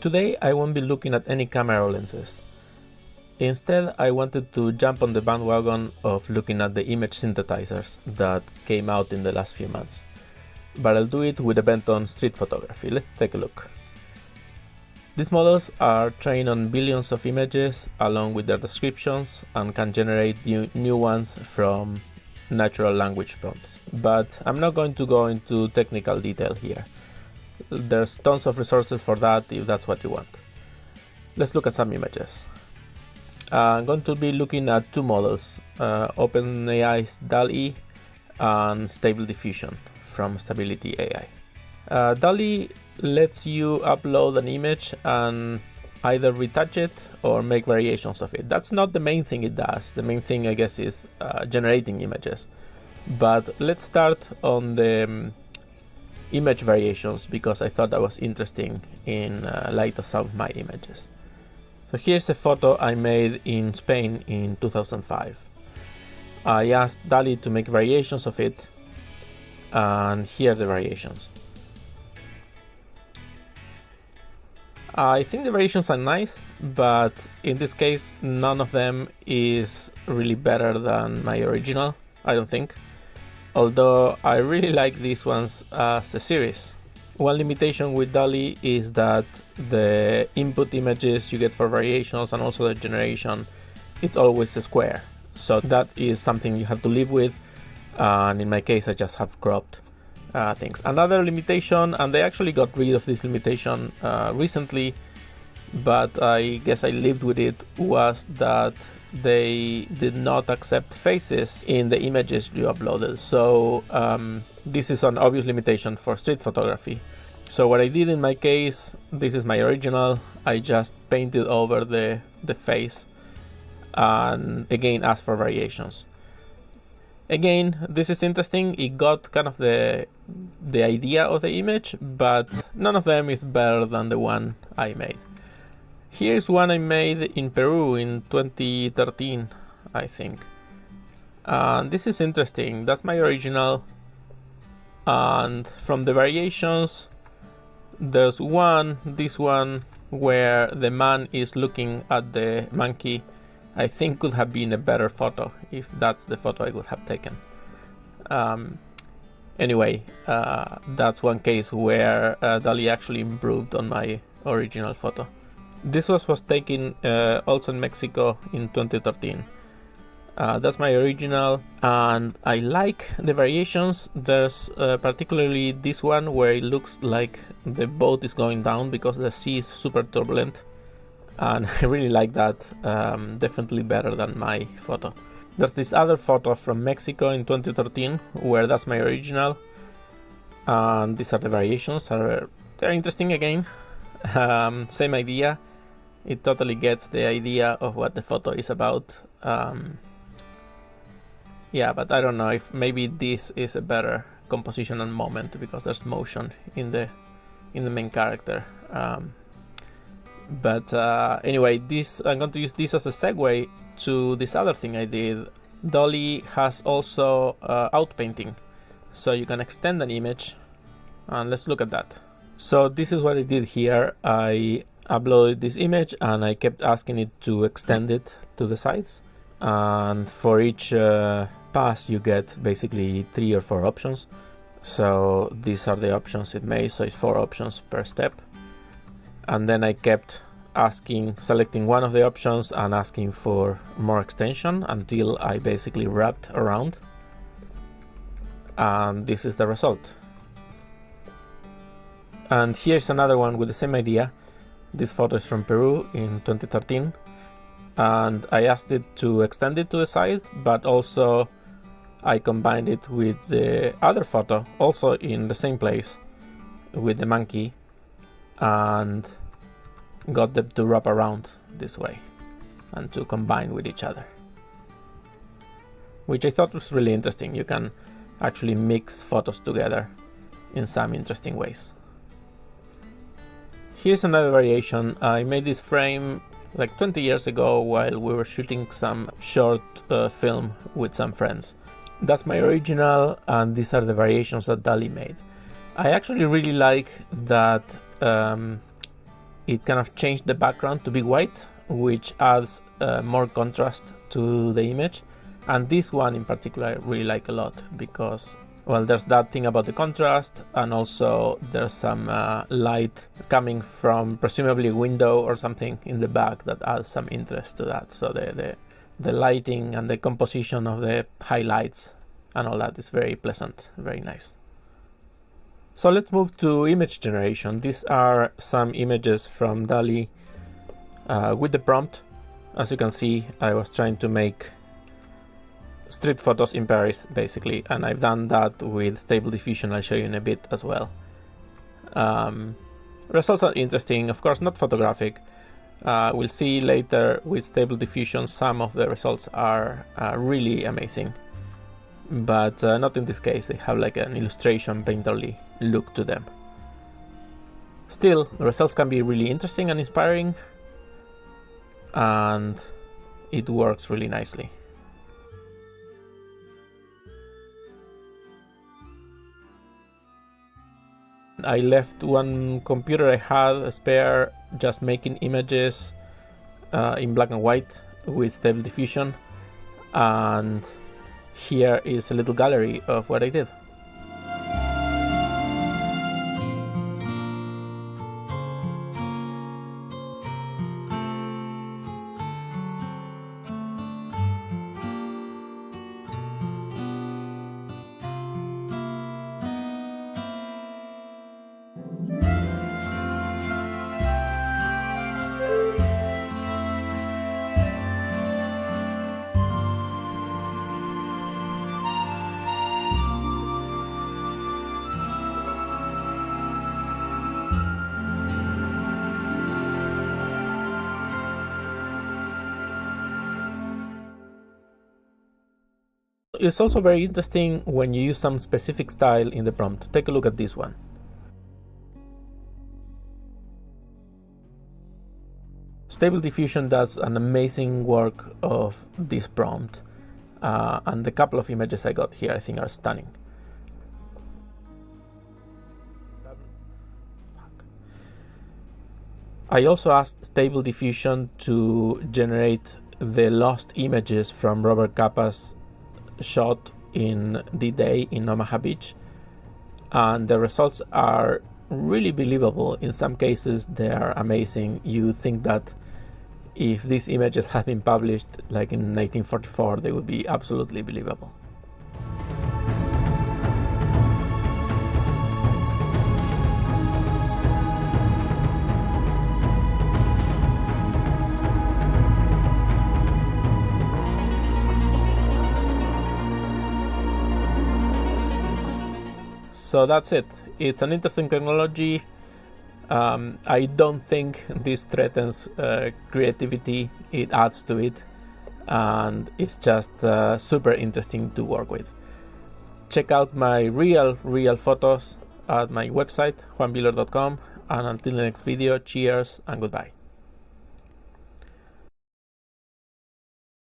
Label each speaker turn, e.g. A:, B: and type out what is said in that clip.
A: Today I won't be looking at any camera lenses. Instead, I wanted to jump on the bandwagon of looking at the image synthesizers that came out in the last few months. But I'll do it with a bent on street photography. Let's take a look. These models are trained on billions of images along with their descriptions and can generate new ones from natural language prompts. But I'm not going to go into technical detail here. There's tons of resources for that if that's what you want. Let's look at some images. I'm going to be looking at two models, OpenAI's Dall-E and Stable Diffusion from Stability AI. Dall-E lets you upload an image and either retouch it or make variations of it. That's not the main thing it does. The main thing, I guess, is generating images. But let's start on the image variations because I thought that was interesting in light of some of my images. So here's a photo I made in Spain in 2005. I asked Dall-E to make variations of it, and here are the variations. I think the variations are nice, but in this case none of them is really better than my original, I don't think. Although I really like these ones as a series. One limitation with Dall-E is that the input images you get for variations and also the generation, it's always a square. So that is something you have to live with, and in my case I just have cropped things. Another limitation, and they actually got rid of this limitation recently, but I guess I lived with it, was that they did not accept faces in the images you uploaded. So this is an obvious limitation for street photography. So what I did in my case, this is my original, I just painted over the face and again asked for variations. Again, this is interesting. It got kind of the idea of the image, but none of them is better than the one I made. Here's one I made in Peru in 2013, I think. And this is interesting. That's my original. And from the variations, there's this one where the man is looking at the monkey. I think could have been a better photo if that's the photo I would have taken. Anyway, that's one case where Dall-E actually improved on my original photo. This was taken also in Mexico in 2013. That's my original, and I like the variations. There's particularly this one where it looks like the boat is going down because the sea is super turbulent, and I really like that. Definitely better than my photo. There's this other photo from Mexico in 2013 where that's my original, and these are the variations. They're interesting again. Same idea. It totally gets the idea of what the photo is about. Yeah, but I don't know if maybe this is a better composition and moment because there's motion in the main character. But anyway, I'm going to use this as a segue to this other thing I did. Dall-E has also outpainting, so you can extend an image, and let's look at that. So this is what I did here. I uploaded this image and I kept asking it to extend it to the sides, and for each pass you get basically 3 or 4 options. So these are the options it made, so it's 4 options per step. And then I kept selecting one of the options and asking for more extension until I basically wrapped around, and this is the result. And here's another one with the same idea. This photo is from Peru in 2013, and I asked it to extend it to the sides, but also I combined it with the other photo, also in the same place, with the monkey, and got them to wrap around this way and to combine with each other, which I thought was really interesting. You can actually mix photos together in some interesting ways. Here's another variation. I made this frame like 20 years ago while we were shooting some short film with some friends. That's my original, and these are the variations that Dall-E made. I actually really like that it kind of changed the background to be white, which adds more contrast to the image. And this one in particular I really like a lot because, well, there's that thing about the contrast, and also there's some light coming from presumably a window or something in the back that adds some interest to that. So the lighting and the composition of the highlights and all that is very pleasant, very nice. So let's move to image generation. These are some images from Dall-E with the prompt. As you can see, I was trying to make street photos in Paris basically, and I've done that with Stable Diffusion. I'll show you in a bit as well. Results are interesting, of course not photographic. We'll see later with Stable Diffusion some of the results are really amazing, but not in this case. They have like an illustration painterly look to them. Still, the results can be really interesting and inspiring, and it works really nicely. I left one computer I had spare just making images in black and white with Stable Diffusion, and here is a little gallery of what I did. It's also very interesting when you use some specific style in the prompt. Take a look at this one. Stable Diffusion does an amazing work of this prompt, and the couple of images I got here I think are stunning. I also asked Stable Diffusion to generate the lost images from Robert Capa's shot in D-Day in Omaha Beach, and the results are really believable. In some cases they are amazing. You think that if these images had been published like in 1944 they would be absolutely believable. So that's it. It's an interesting technology. I don't think this threatens creativity. It adds to it, and it's just super interesting to work with. Check out my real photos at my website juanviller.com, and until the next video, cheers and goodbye.